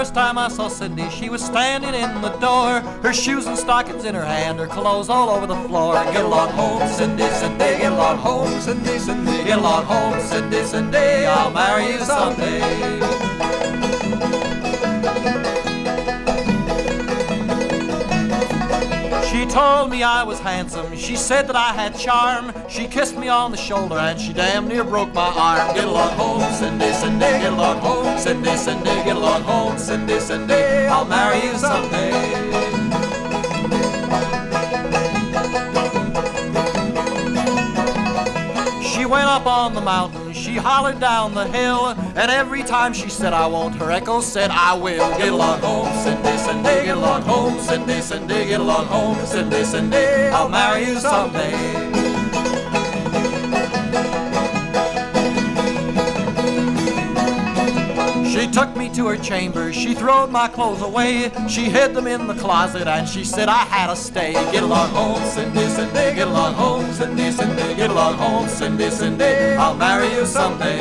first time I saw Cindy, she was standing in the door, her shoes and stockings in her hand, her clothes all over the floor. Get along home, Cindy, Cindy, get along home, Cindy, Cindy, get along home, Cindy, Cindy, I'll marry you someday. She told me I was handsome, she said that I had charm, she kissed me on the shoulder and she damn near broke my arm. Get along home, Cindy, Cindy, get along home, Cindy, Cindy, get along home, Cindy, Cindy, I'll marry you someday. She went up on the mountain, she hollered down the hill, and every time she said I won't, her echo said I will. Get along home, Cindy, Cindy, get along home, Cindy, Cindy, get along home, Cindy, Cindy, I'll marry you someday. She took me to her chamber, she throwed my clothes away, she hid them in the closet and she said I had to stay. Get along home, Cindy, Cindy, get along home, Cindy, Cindy, get along home, Cindy, Cindy, I'll marry you someday.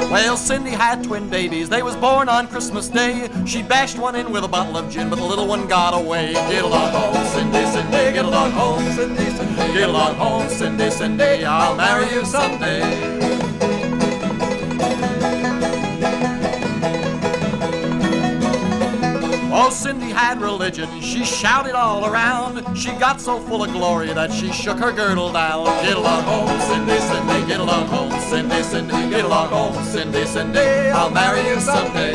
Well, Cindy had twin babies, they was born on Christmas Day. She bashed one in with a bottle of gin, but the little one got away. Get along home, Cindy, Cindy, get along home, Cindy, Cindy, get along home, Cindy, Cindy, I'll marry you someday. Oh, Cindy had religion, she shouted all around. She got so full of glory that she shook her girdle down. Get along home, Cindy, Cindy, get along home, Cindy, Cindy, get along home, Cindy, Cindy, I'll marry you someday.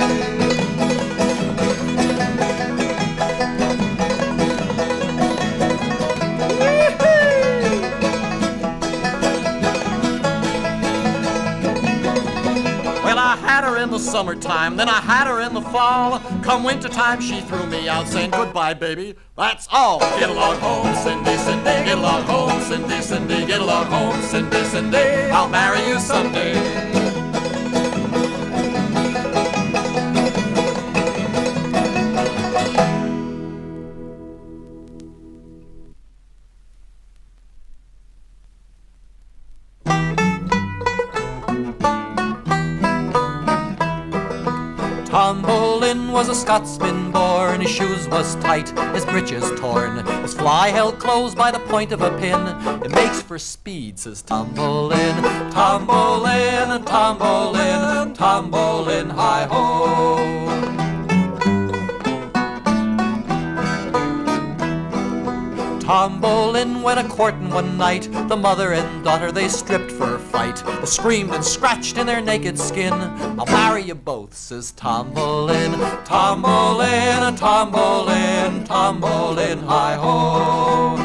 I had her in the summertime, then I had her in the fall. Come wintertime, she threw me out, saying goodbye, baby, that's all. Get along home, Cindy, Cindy, get along home, Cindy, Cindy, get along home, Cindy, Cindy, I'll marry you someday. Tom Bolynn was a Scotsman born, his shoes was tight, his breeches torn, his fly held closed by the point of a pin. It makes for speed, says Tom Bolynn. Tom Bolynn, Tom Bolynn, Tom Bolynn, hi-ho. Tom Bolynn went a-courtin' one night, the mother and daughter they stripped for a fight. They screamed and scratched in their naked skin. I'll marry you both, says Tom Bolynn. Tom Bolynn, Tom Bolynn, Tom Bolynn, hi-ho.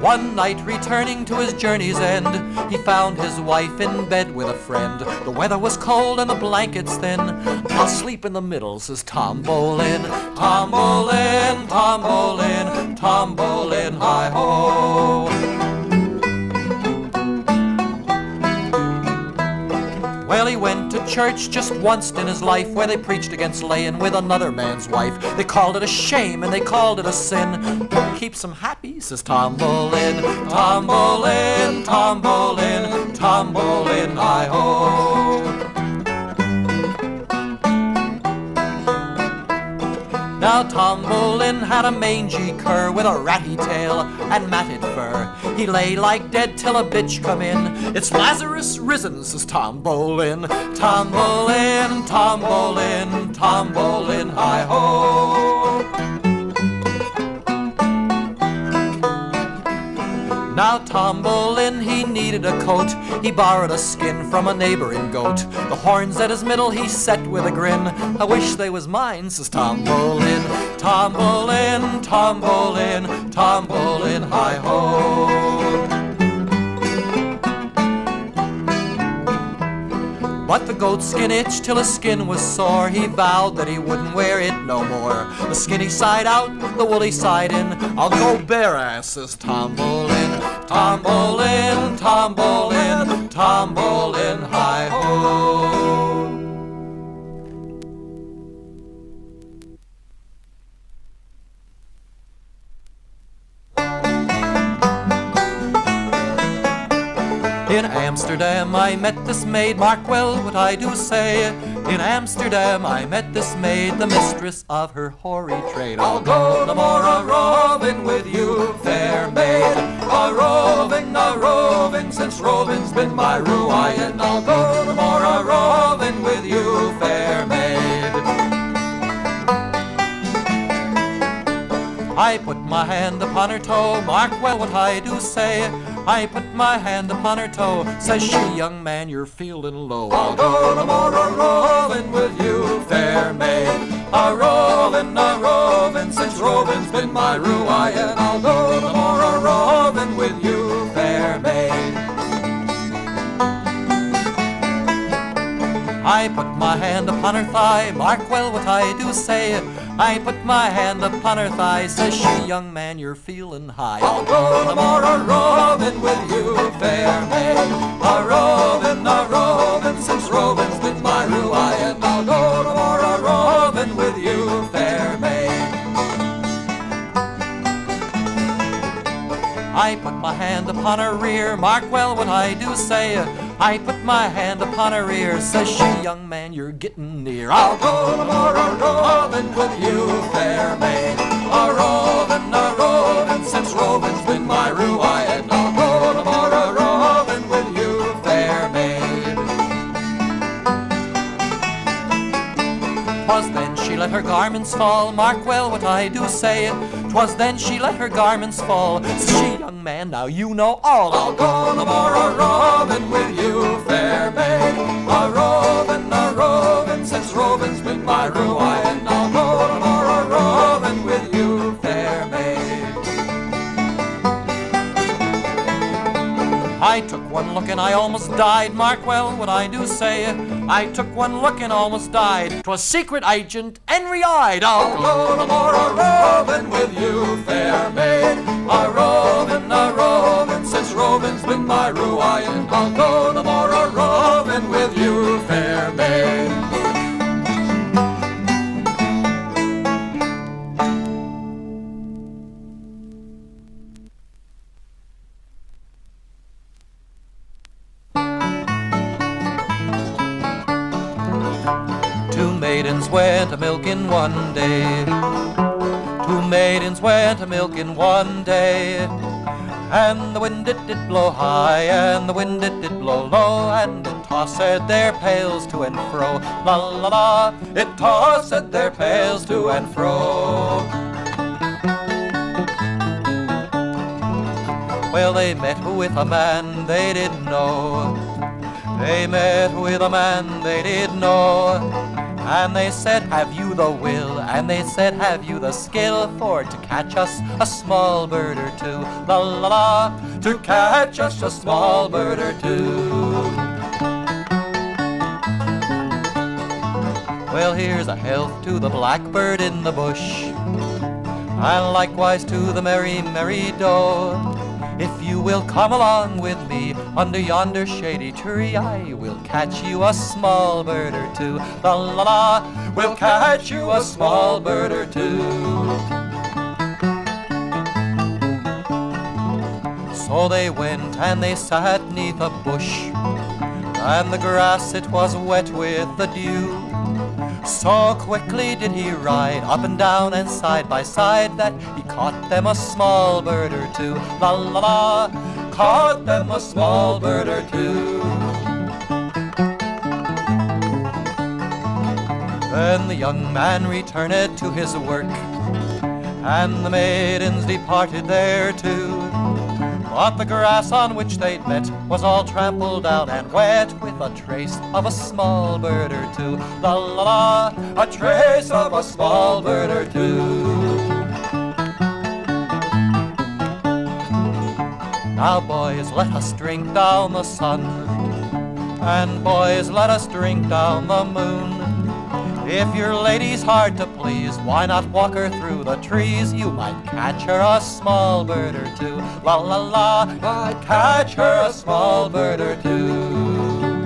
One night, returning to his journey's end, he found his wife in bed with a friend. The weather was cold and the blankets thin. I'll sleep in the middle, says Tom Bolynn. Tom Bolynn, Tom Bolynn, Tom Bolynn, hi-ho. Well, he went to church just once in his life, where they preached against laying with another man's wife. They called it a shame and they called it a sin. What keeps him happy, says Tom Bolynn. Tom Bolynn, Tom Bolynn, Tom Bolynn, hi-ho. Now Tom Bolynn had a mangy cur with a ratty tail and matted fur. He lay like dead till a bitch come in. It's Lazarus risen, says Tom Bolynn. Tom Bolynn, Tom Bolynn, Tom Bolynn, hi-ho. Now Tom Bolynn, he needed a coat. He borrowed a skin from a neighboring goat. The horns at his middle he set with a grin. I wish they was mine, says Tom Bolynn. Tom Bolynn, Tom Bolynn, Tom Bolynn, hi-ho. But the goatskin itched till his skin was sore. He vowed that he wouldn't wear it no more. The skinny side out, the woolly side in. I'll go bare ass, says Tom Bolynn. Tom Bolynn, Tom Bolynn, Tom Bolynn, hi-ho. Amsterdam I met this maid, mark well what I do say. In Amsterdam I met this maid, the mistress of her hoary trade. I'll go no more a-roving with you, fair maid. A-roving, since roving's been my ruin. I'll go no more a-roving with you, fair maid. I put my hand upon her toe, mark well what I do say. I put my hand upon her toe, says she, young man, you're feeling low. I'll go no more a-roving with you, fair maid. A-roving, since roving's been my ruin. I'll go no more a-roving with you, fair maid. I put my hand upon her thigh, mark well what I do say. I put my hand upon her thigh, says she, young man, you're feeling high. I'll go no more a-roving with you, fair maid. A-roving, since roving's been my ruin. I'll go no more a-roving with you, fair maid. I put my hand upon her rear, mark well what I do say. I put my hand upon her ear, says she, young man, you're getting near. I'll go no more a-roving with you, fair maid. A-roving, since roving's been my ruin. I'll go no more a-roving with you, fair maid. 'Twas then she let her garments fall, mark well what I do say. 'Twas then she let her garments fall, says she, young man, now you know all. I'll go no more a-roving with you, fair maid. A-roving, since roving's been my ruin. I'll go no more a-roving with you, fair maid. I took one look and I almost died, mark well what I do say. I took one look and almost died, 'twas secret agent Henry-eyed. I'll go no more a-roving with you, fair maid. A-roving, since roving's been my ruin. I'll go no more a-roving with you, fair maid. Two maidens went a-milking one day. Two maidens went a-milking one day. And the wind it did blow high, and the wind it did blow low, and it tossed their pails to and fro. La la la, it tossed their pails to and fro. Well, they met with a man they didn't know. They met with a man they didn't know. And they said, have you the will? And they said, have you the skill for to catch us a small bird or two? La la la, to catch us a small bird or two. Well, here's a health to the blackbird in the bush, and likewise to the merry, merry doe. If you will come along with me under yonder shady tree, I will catch you a small bird or two. La la la, we'll catch you a small bird or two. So they went and they sat 'neath a bush, and the grass it was wet with the dew. So quickly did he ride up and down and side by side that he caught them a small bird or two. La la la, caught them a small bird or two. Then the young man returned to his work, and the maidens departed there too. But the grass on which they'd met was all trampled down and wet with a trace of a small bird or two. La la la, a trace of a small bird or two. Now boys, let us drink down the sun, and boys, let us drink down the moon. If your lady's hard to please, why not walk her through the trees? You might catch her a small bird or two. La la la, might catch her a small bird or two.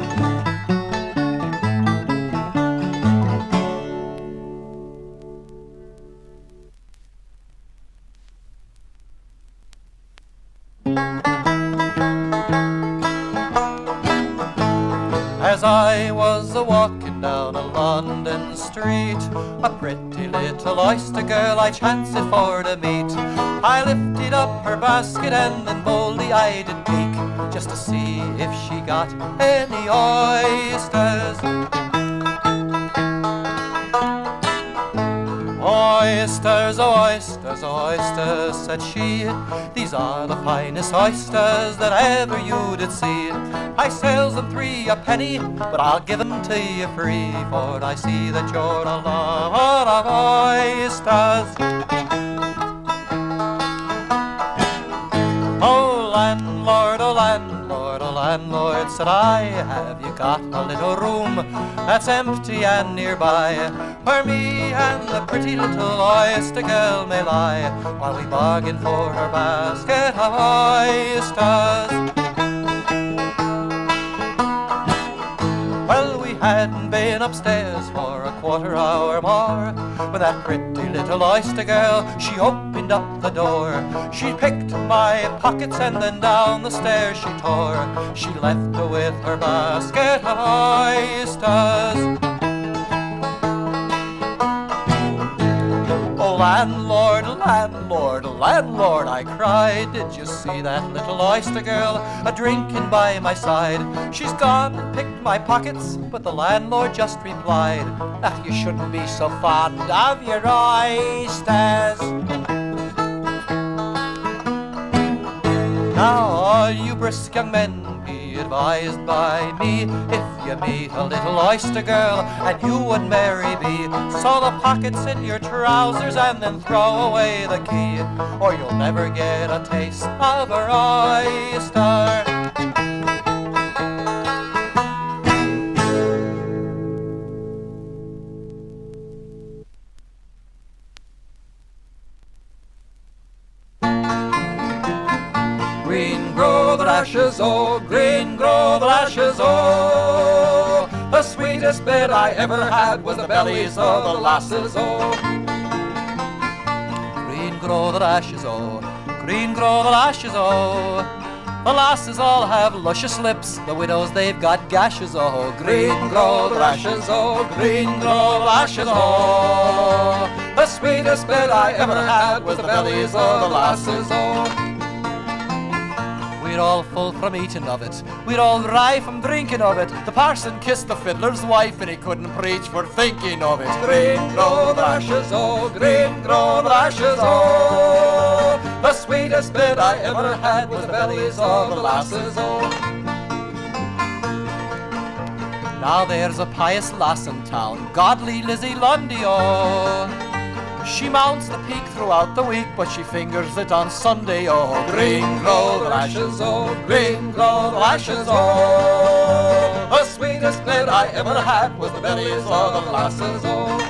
London street, a pretty little oyster girl I chanced for to meet. I lifted up her basket and then boldly I did peek, just to see if she got any oysters. Oysters, oh oysters, oh oysters, said she, these are the finest oysters that ever you did see. I sells them 3 a penny, but I'll give them to you free, for I see that you're a lover of oysters. Oh landlord, oh landlord, oh landlord, said I, have you got a little room that's empty and nearby, where me and the pretty little oyster girl may lie, while we bargain for her basket of oysters? Well, we hadn't been upstairs for a quarter hour more, when that pretty little oyster girl, she opened up the door. She picked my pockets and then down the stairs she tore. She left with her basket of oysters. Oh landlord, landlord, landlord, I cried, did you see that little oyster girl a-drinking by my side? She's gone and picked my pockets, but the landlord just replied, that you shouldn't be so fond of your oysters. Now all you brisk young men, be advised by me, if you meet a little oyster girl and you would marry me, sew the pockets in your trousers and then throw away the key, or you'll never get a taste of her oyster. Green grow the rashes, oh, green grow the rashes, oh. The sweetest bit I ever had was the bellies of the lasses, oh. Green grow the rashes, oh, green grow the lashes, oh. The lasses all have luscious lips, the widows they've got gashes, oh. Green grow the rashes, oh, green grow the lashes, oh. The sweetest bit I ever had was the bellies of the lasses, oh. We're all full from eating of it, we're all dry from drinking of it. The parson kissed the fiddler's wife and he couldn't preach for thinking of it. Green grow the rashes, oh, green grow the rashes, oh. The sweetest bit I ever had was the bellies of the lasses, oh. Now there's a pious lass in town, godly Lizzie Lundy, oh. She mounts the peak throughout the week, but she fingers it on Sunday, oh. Green grow the rashes, oh, green grow the rashes, oh. The sweetest bit I ever had was the bellies of the lasses, oh.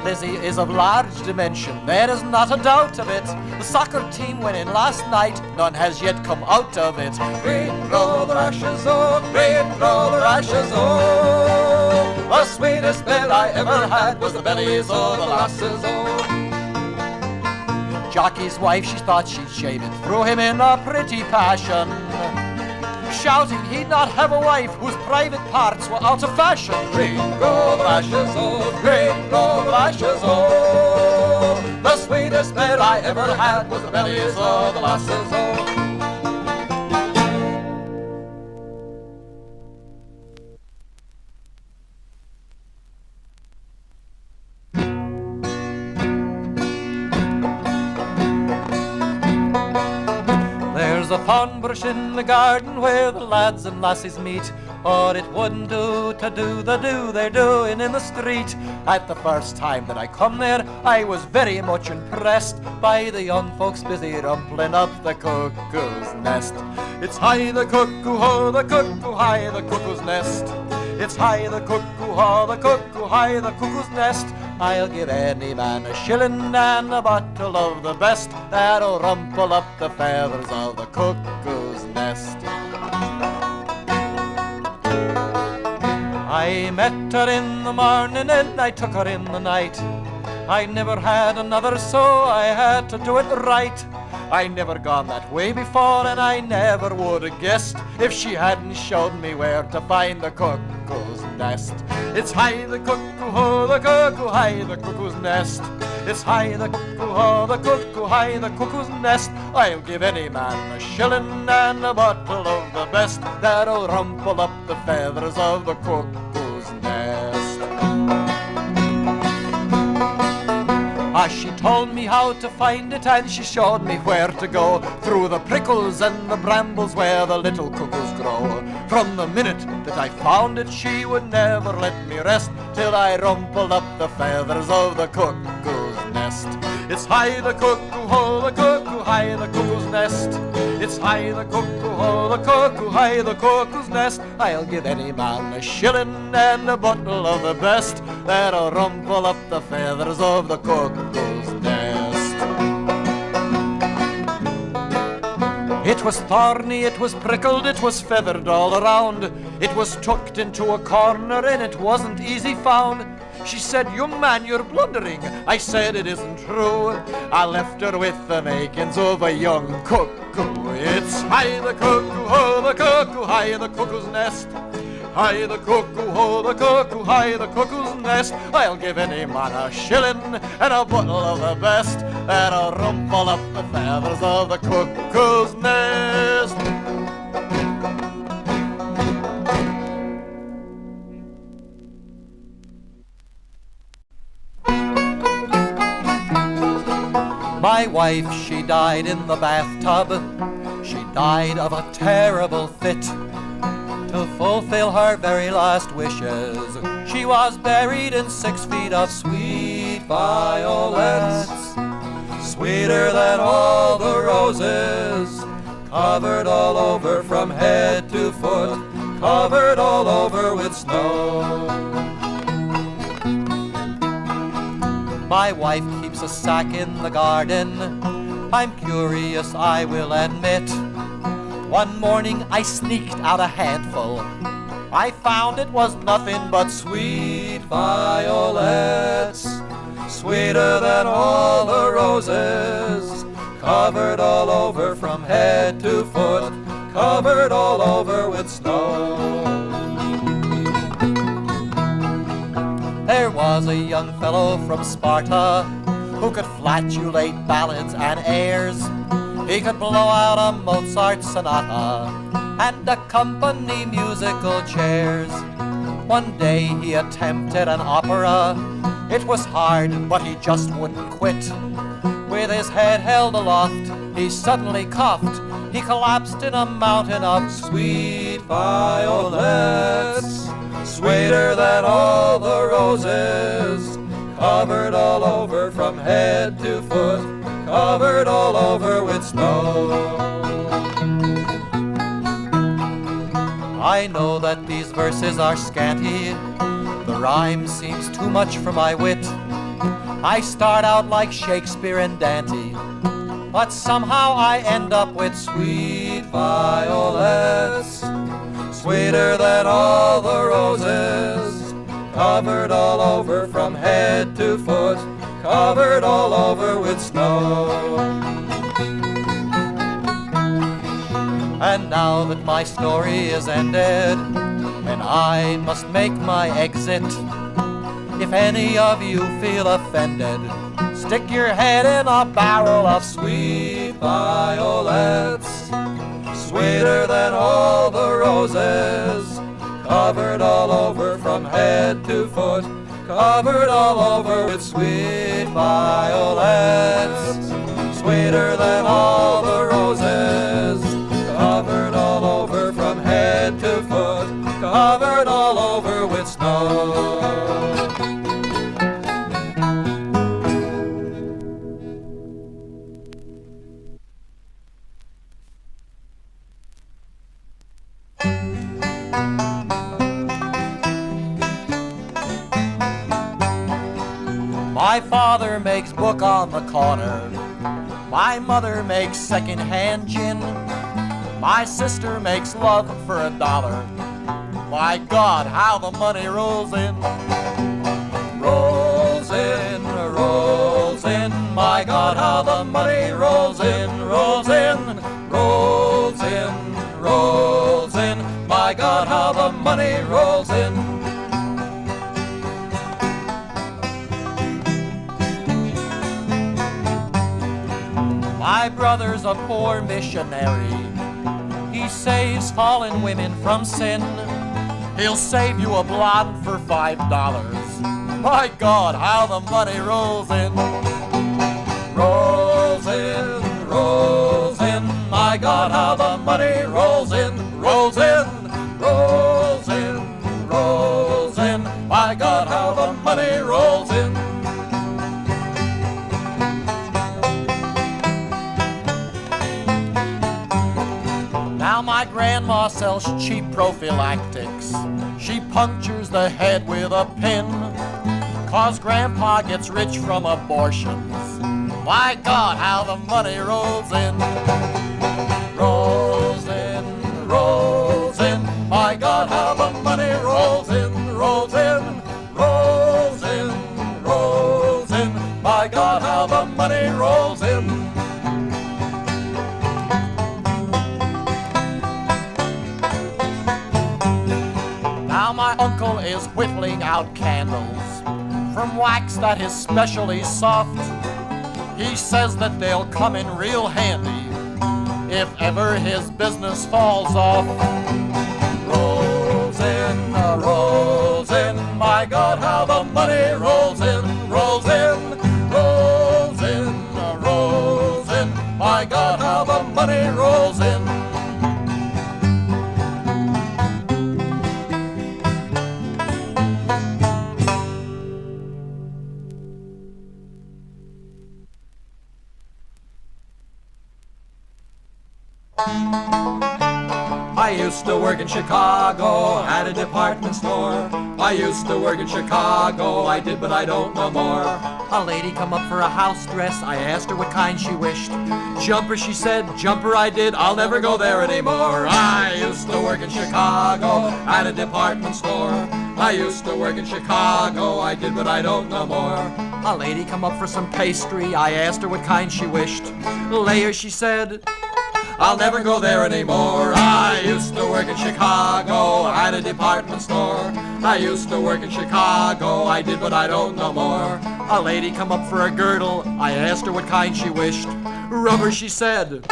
Lizzie is of large dimension, there is not a doubt of it. The soccer team went in last night, none has yet come out of it. Green grow the rashes, oh, green grow the rashes, oh. The sweetest bit I ever had was the bellies of the lasses, oh. Jockey's wife, she thought she'd shave it, threw him in a pretty passion, shouting he'd not have a wife whose private parts were out of fashion. Green grow the rashes, oh, green grow the rashes, oh. The sweetest bit I ever had was the bellies of the lasses, oh. There's a thorn bush in the garden where the lads and lassies meet, or it wouldn't do to do the do they're doing in the street. At the first time that I come there, I was very much impressed by the young folks busy rumpling up the cuckoo's nest. It's high the cuckoo, ho the cuckoo, high the cuckoo's nest. It's high the cuckoo, ho the cuckoo, high the cuckoo's nest. I'll give any man a shilling and a bottle of the best that'll rumple up the feathers of the cuckoo's nest. I met her in the morning and I took her in the night. I never had another, so I had to do it right. I never gone that way before, and I never would have guessed if she hadn't showed me where to find the cuckoo's nest. nest. It's high the cuckoo, ho, the cuckoo, high the cuckoo's nest. It's high the cuckoo, ho, the cuckoo, high the cuckoo's nest. I'll give any man a shilling and a bottle of the best that'll rumple up the feathers of the cuckoo's nest. She told me how to find it and she showed me where to go, through the prickles and the brambles where the little cuckoos grow. From the minute that I found it, she would never let me rest till I rumpled up the feathers of the cuckoo's nest. It's high the cuckoo, ho, the cuckoo, high the cuckoo's nest. It's high the cuckoo, ho, the cuckoo, high the cuckoo's nest. I'll give any man a shilling and a bottle of the best that'll rumple up the feathers of the cuckoo's nest. It was thorny, it was prickled, it was feathered all around. It was tucked into a corner and it wasn't easy found. She said, "Young man, you're blundering." I said, "It isn't true." I left her with the makings of a young cuckoo. It's high the cuckoo, ho, the cuckoo, high the cuckoo's nest. High the cuckoo, ho, the cuckoo, high the cuckoo's nest. I'll give any man a shilling and a bottle of the best that'll rumple up the feathers of the cuckoo's nest. My wife, she died in the bathtub. She died of a terrible fit. To fulfill her very last wishes, she was buried in 6 feet of sweet violets, sweeter than all the roses, covered all over from head to foot, covered all over with snow. My wife keeps a sack in the garden. I'm curious, I will admit. One morning I sneaked out a handful. I found it was nothing but sweet violets, sweeter than all the roses, covered all over from head to foot, covered all over with snow. There was a young fellow from Sparta who could flatulate ballads and airs. He could blow out a Mozart sonata and accompany musical chairs. One day he attempted an opera. It was hard, but he just wouldn't quit. With his head held aloft, he suddenly coughed. He collapsed in a mountain of sweet violets, sweeter than all the roses, covered all over from head to foot, covered all over with snow. I know that these verses are scanty. The rhyme seems too much for my wit. I start out like Shakespeare and Dante, but somehow I end up with sweet violets, sweeter than all the roses, covered all over from head to foot, covered all over with snow. And now that my story is ended, and I must make my exit, if any of you feel offended, stick your head in a barrel of sweet violets, sweeter than all the roses, covered all over from head to foot, covered all over with sweet violets, sweeter than all the roses, covered all over from head to foot, covered all over with snow. My father makes book on the corner. My mother makes second-hand gin. My sister makes love for $1. My God, how the money rolls in. Rolls in, rolls in. My God, how the money rolls in, rolls in, rolls in, rolls in. My God, how the money rolls in. My brother's a poor missionary. He saves fallen women from sin. He'll save you a blonde for $5. My God, how the money rolls in. Rolls in, rolls in. My God, how the money rolls in. Rolls in, rolls in, rolls in. My God, how the money rolls in. Now my grandma sells cheap prophylactics. She punctures the head with a pin, 'cause grandpa gets rich from abortions. My God, how the money rolls in. Rolls in, rolls in. My God, how the money rolls in. Rolls in, rolls in, rolls in. My God, how the money rolls in. Now my uncle is whittling out candles from wax that is specially soft. He says that they'll come in real handy if ever his business falls off. Rolls in, rolls in. My God, how the money rolls in. Rolls in, rolls in, rolls in. My God, how the money rolls in. I used to work in Chicago at a department store. I used to work in Chicago, I did, but I don't no more. A lady come up for a house dress, I asked her what kind she wished. Jumper, she said, jumper I did, I'll never go there anymore. I used to work in Chicago at a department store. I used to work in Chicago, I did, but I don't no more. A lady come up for some pastry, I asked her what kind she wished. Later she said, I'll never go there anymore. I used to work in Chicago at a department store. I used to work in Chicago, I did, but I don't no more. A lady come up for a girdle, I asked her what kind she wished. Rubber, she said,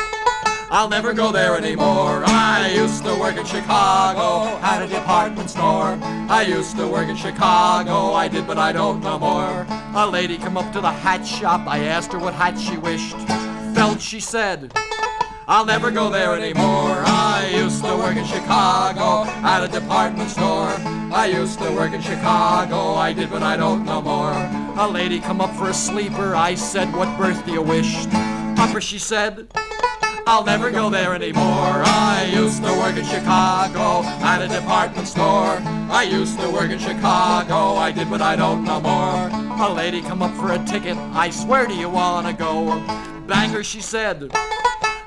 I'll never go there anymore. I used to work in Chicago at a department store. I used to work in Chicago, I did, but I don't no more. A lady come up to the hat shop, I asked her what hat she wished. Felt, she said, I'll never go there anymore. I used to work in Chicago at a department store. I used to work in Chicago, I did, but I don't no more. A lady come up for a sleeper, I said, what berth do you wish? Upper, she said, I'll never go there anymore. I used to work in Chicago at a department store. I used to work in Chicago, I did, but I don't no more. A lady come up for a ticket, I swear, do you wanna go? Banger, she said,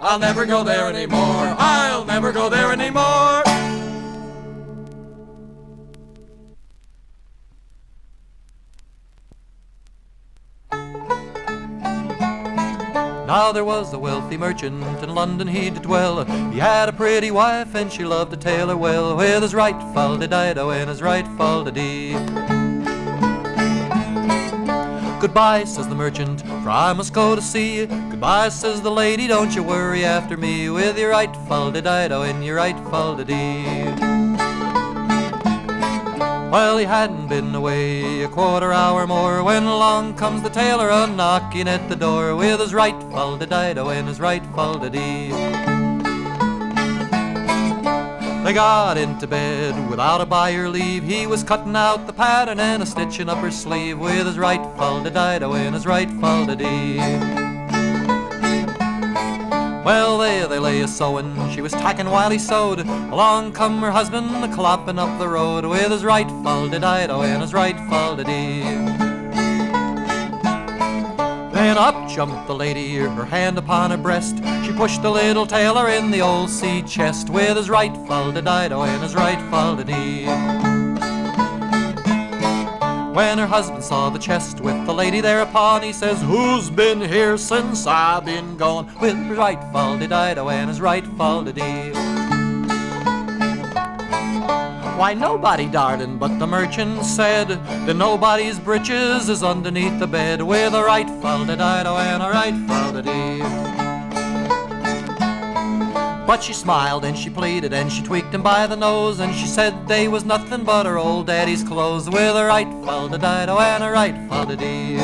I'll never go there anymore. I'll never go there anymore. Now there was a wealthy merchant in London he did dwell. He had a pretty wife and she loved to tailor well, with his right fal-de-dido and his right fal-de-dee. Goodbye, says the merchant, for I must go to sea. Goodbye, says the lady, don't you worry after me, with your right fal-de-dido and your right fal-de-dee. Well, he hadn't been away a quarter hour more when along comes the tailor a-knocking at the door, with his right fal-de-dido and his right fal-de-dee. They got into bed without a by your leave. He was cutting out the pattern and a stitching up her sleeve, with his right fal-de-dido and his right fal-de-dee. Well, they lay a-sewing, she was tacking while he sewed. Along come her husband a-clopping up the road, with his right fal-de-dido and his right fal-de-dee. Then up jumped the lady, her hand upon her breast. She pushed the little tailor in the old sea chest, with his right fal-de-dido and his right fal-de-dee. When her husband saw the chest with the lady thereupon, he says, who's been here since I've been gone, with his right fal-de-dido and his right fal-de-dee. Why, nobody, darling, but the merchant said that nobody's breeches is underneath the bed, with a right fal-de-dido and a right fal-de-dee. But she smiled and she pleaded and she tweaked him by the nose, and she said they was nothing but her old daddy's clothes, with a right fal-de-dido and a right fal-de-dee.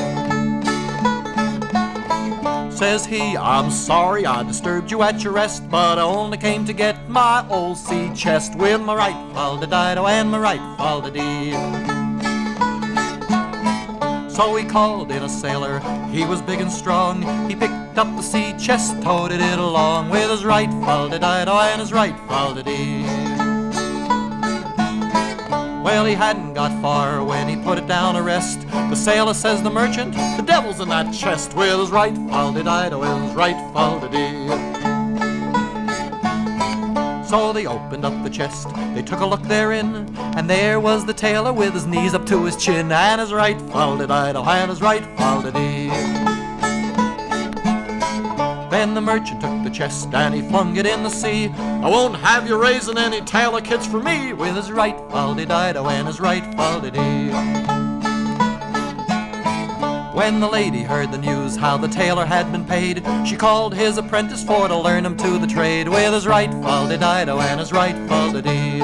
Says he, I'm sorry I disturbed you at your rest, but I only came to get my old sea chest, with my right fal-de-dido and my right fal-de-dee. So he called in a sailor, he was big and strong. He picked up the sea chest, toted it along, with his right fal-de-dido and his right fal-de-dee. Well, he hadn't got far when he put it down to rest. The sailor says, the merchant, the devil's in that chest, with his right fal-de-dido and his right fal-de-dee. So they opened up the chest, they took a look therein, and there was the tailor with his knees up to his chin, and his right fal-de-dido and his right fal-de-dee. Then the merchant took the chest and he flung it in the sea. I won't have you raising any tailor kids for me, with his right fal-de-dido and his right fal-de-dee. When the lady heard the news how the tailor had been paid, she called his apprentice for to learn him to the trade, with his right fal-de-dido and his right fal-de-dee.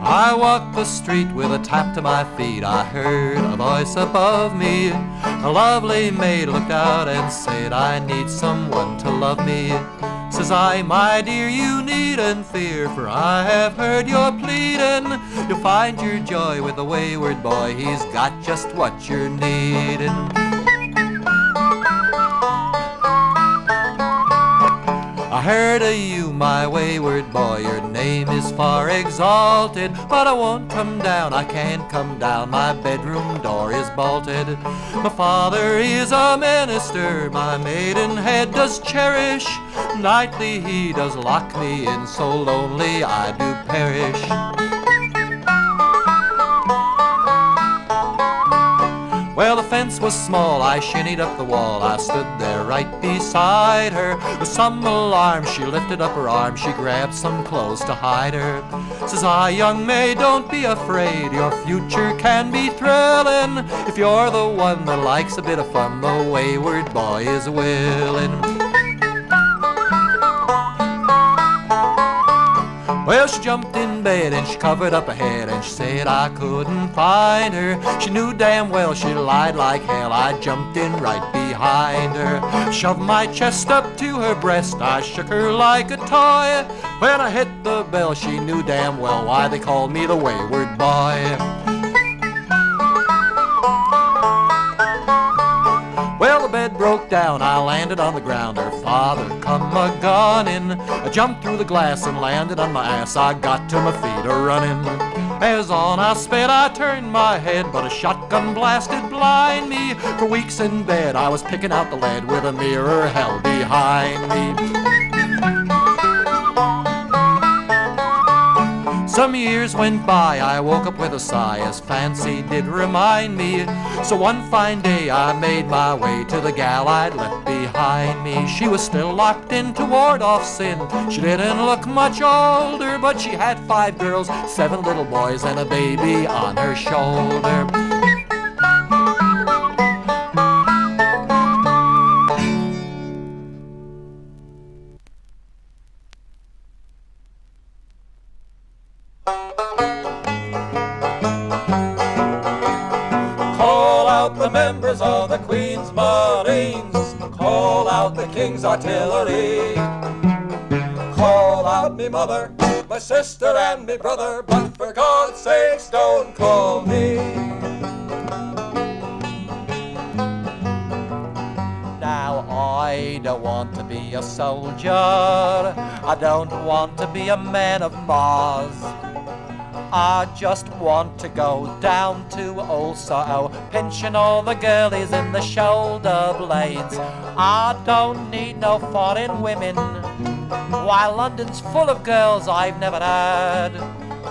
I walked the street with a tap to my feet. I heard a voice above me. A lovely maid looked out and said, I need someone to love me. Says I, my dear, you needn't fear, for I have heard your pleading. You'll find your joy with the wayward boy, he's got just what you're needing. I heard of you, my wayward boy, your name is far exalted, but I won't come down, I can't come down, my bedroom door is bolted. My father is a minister, my maidenhead does cherish, nightly he does lock me in, so lonely I do perish. Well, the fence was small, I shinnied up the wall, I stood there right beside her. With some alarm, she lifted up her arm, she grabbed some clothes to hide her. Says I, young maid, don't be afraid, your future can be thrilling. If you're the one that likes a bit of fun, the wayward boy is willing. Well, she jumped in bed and she covered up her head and she said I couldn't find her. She knew damn well she lied like hell. I jumped in right behind her, shoved my chest up to her breast, I shook her like a toy. When I hit the bell, she knew damn well why they called me the wayward boy. Well, the bed broke down, I landed on the ground. Her father come a-gunning. I jumped through the glass and landed on my ass. I got to my feet a-running. As on I sped, I turned my head, but a shotgun blasted blind me. For weeks in bed, I was picking out the lead with a mirror held behind me. Some years went by, I woke up with a sigh, as fancy did remind me. So one fine day I made my way to the gal I'd left behind me. She was still locked in to ward off sin. She didn't look much older, but she had 5 girls, 7 little boys, and a baby on her shoulder. Members of the Queen's Marines, call out the King's artillery. Call out me mother, my sister and me brother, but for God's sakes don't call me. Now I don't want to be a soldier, I don't want to be a man of Mars. I just want to go down to Old Soho, pinching all the girlies in the shoulder blades. I don't need no foreign women, while London's full of girls I've never had.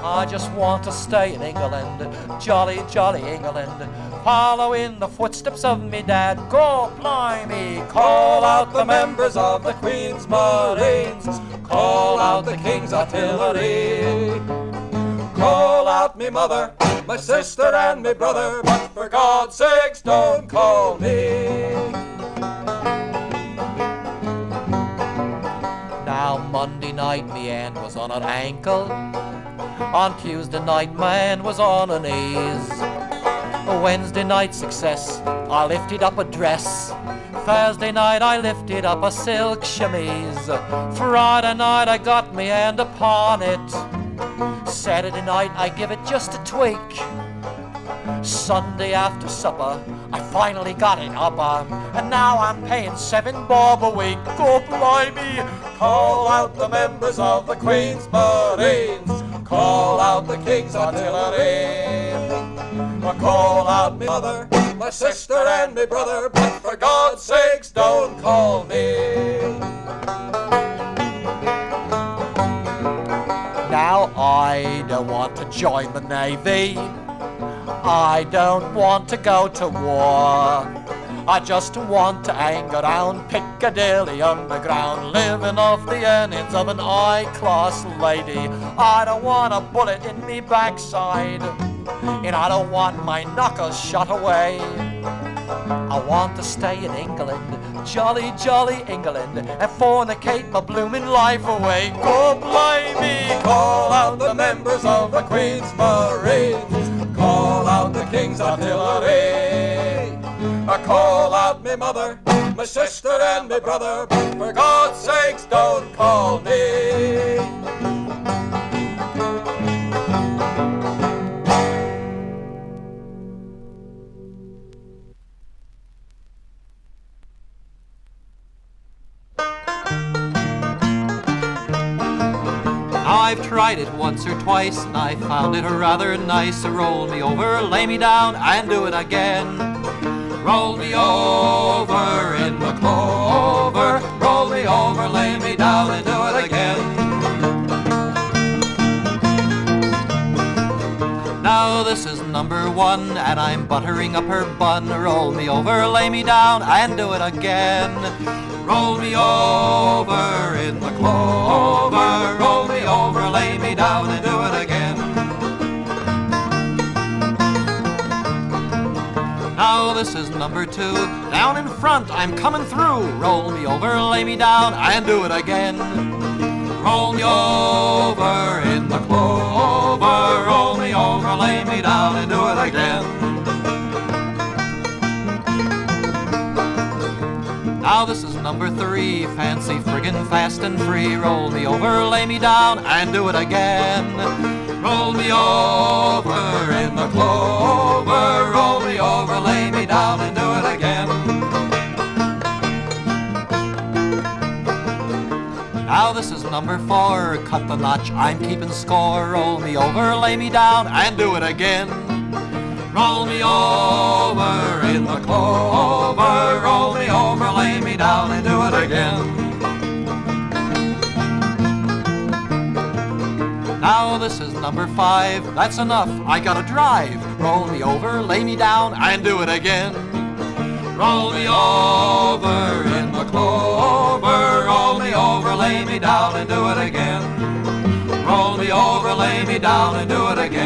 I just want to stay in England, jolly, jolly England, follow in the footsteps of me dad. Go blimey, Call out the members of the Queen's Marines, call out the King's artillery. Call out me mother, my sister and me brother, but for God's sakes don't call me. Now Monday night me hand was on an ankle, on Tuesday night my hand was on her knees. Wednesday night success, I lifted up a dress. Thursday night I lifted up a silk chemise. Friday night I got me hand upon it. Saturday night I give it just a tweak. Sunday after supper I finally got it up and now I'm paying $7 a week. Go blimey, Call out the members of the Queen's Marines, call out the King's artillery. Call out me mother, my sister and me brother, but for God's sakes don't call me. Now I don't want to join the Navy, I don't want to go to war. I just want to hang around Piccadilly Underground, living off the earnings of an high-class lady. I don't want a bullet in me backside, and I don't want my knuckles shot away. I want to stay in England, jolly, jolly England, and fornicate my blooming life away. Go blimey, Call out the members of the Queen's Marines, call out the King's artillery. Call out me mother, my sister and me brother, but for God's sakes don't call me. I've tried it once or twice and I found it rather nice. Roll me over, lay me down and do it again. Roll me over in the clover, roll me over, lay me down and do it again. Now this is number one and I'm buttering up her bun. Roll me over, lay me down and do it again. Roll me over in the clover, roll me over, lay me down and do it again. Now this is number two, down in front, I'm coming through. Roll me over, lay me down and do it again. Roll me over in the clover, roll me over, lay me down and do it again. Now this is number three, fancy friggin' fast and free. Roll me over, lay me down and do it again. Roll me over in the clover, roll me over, lay me down and do it again. Now this is number four, cut the notch, I'm keeping score. Roll me over, lay me down and do it again. Roll me over in the clover, roll me over, lay me down and do it again. Now this is number five, that's enough, I gotta drive. Roll me over, lay me down and do it again. Roll me over in the clover, roll me over, lay me down and do it again. Roll me over, lay me down and do it again.